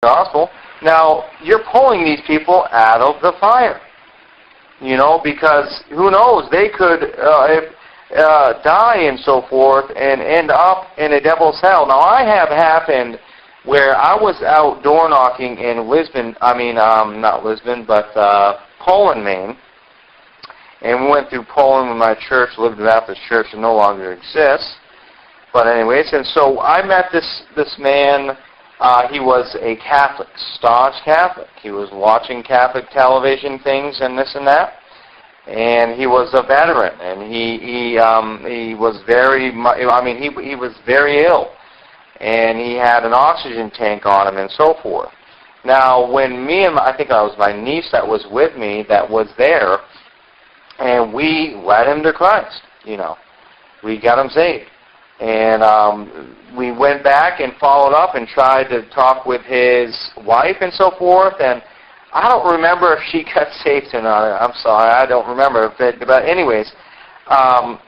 gospel. Now, you're pulling these people out of the fire. Because who knows, they could die and so forth and end up in a devil's hell. Now, I have happened where I was out door knocking in not Lisbon, but Poland, Maine. And we went through Poland with my church, Lived Baptist Church, that no longer exists. But anyways, and so I met this man. He was a Catholic, staunch Catholic. He was watching Catholic television things and this and that. And he was a veteran, and he was he was very ill, and he had an oxygen tank on him and so forth. Now, when I think it was my niece that was with me that was there, and we led him to Christ. We got him saved. And we went back and followed up and tried to talk with his wife and so forth. And I don't remember if she got saved or not. I'm sorry, I don't remember. But anyways,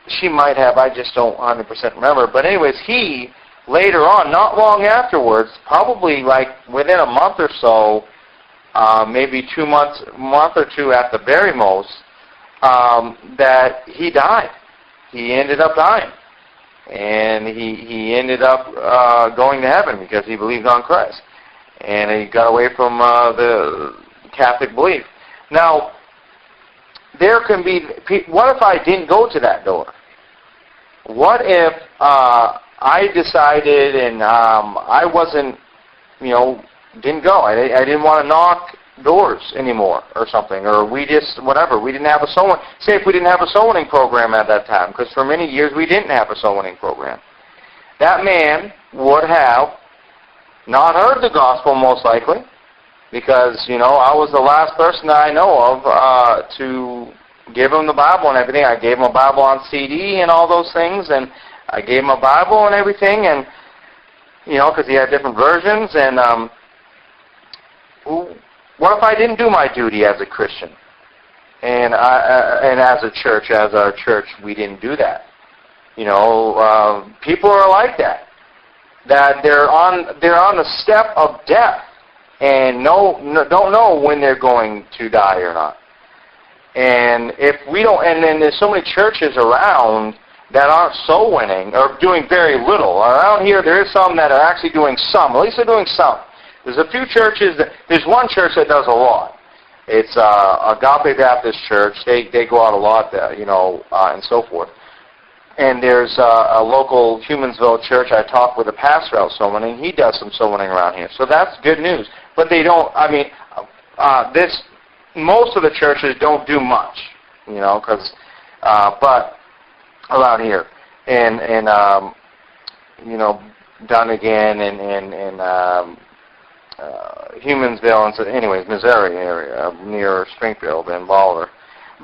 she might have. I just don't 100% remember. But anyways, he later on, not long afterwards, probably like within a month or so, maybe 2 months, month or two at the very most, that he died. He ended up dying. And he ended up going to heaven because he believed on Christ. And he got away from the Catholic belief. Now, there can be... What if I didn't go to that door? What if I decided and I wasn't, didn't go. I didn't want to knock doors anymore or something, or we just, whatever, we didn't have a soul winning. Say if we didn't have a soul winning program at that time, because for many years we didn't have a soul winning program. That man would have not heard the gospel most likely, because, I was the last person that I know of to give him the Bible and everything. I gave him a Bible on CD and all those things, and I gave him a Bible and everything, and, because he had different versions, and what if I didn't do my duty as a Christian? And as a church, as our church, we didn't do that. People are like that. That they're on the step of death and don't know when they're going to die or not. And if we don't, and then there's so many churches around that aren't soul winning or doing very little. Around here, there is some that are actually doing some. At least they're doing some. There's a few churches there's one church that does a lot. It's Agape Baptist Church. They go out a lot, and so forth. And there's a local Humansville church. I talked with a pastor out soul winning. He does some soul winning around here. So that's good news. But they don't, most of the churches don't do much, but around here. And Dunnigan and Humansville, and so anyways, Missouri area, near Springfield and Boulder.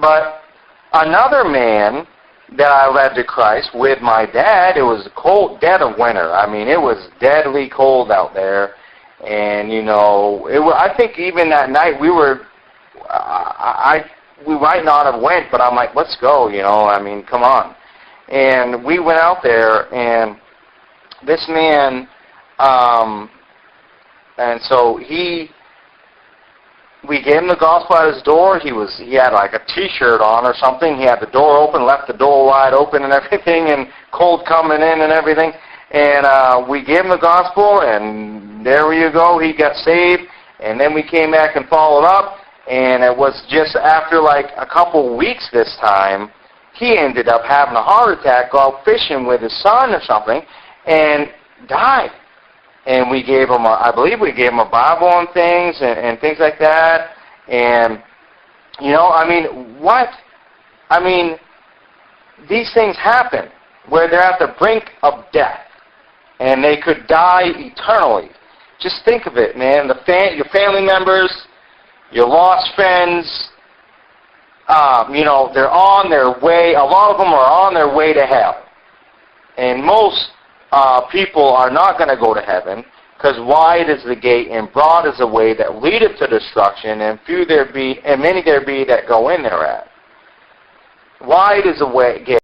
But another man that I led to Christ with my dad, it was cold, dead of winter. It was deadly cold out there. And, I think even that night we might not have went, but I'm like, let's go, come on. And we went out there, and this man, and so we gave him the gospel at his door. He had like a T-shirt on or something. He had the door open, left the door wide open and everything, and cold coming in and everything. And we gave him the gospel, and there you go. He got saved. And then we came back and followed up. And it was just after like a couple weeks this time, he ended up having a heart attack, go out fishing with his son or something, and died. And we gave him, I believe we gave him a Bible and things and things like that. And, what? These things happen where they're at the brink of death. And they could die eternally. Just think of it, man. Your family members, your lost friends, they're on their way. A lot of them are on their way to hell. And most people are not going to go to heaven, because wide is the gate and broad is the way that leadeth to destruction, and many there be that go in thereat. Wide is the gate.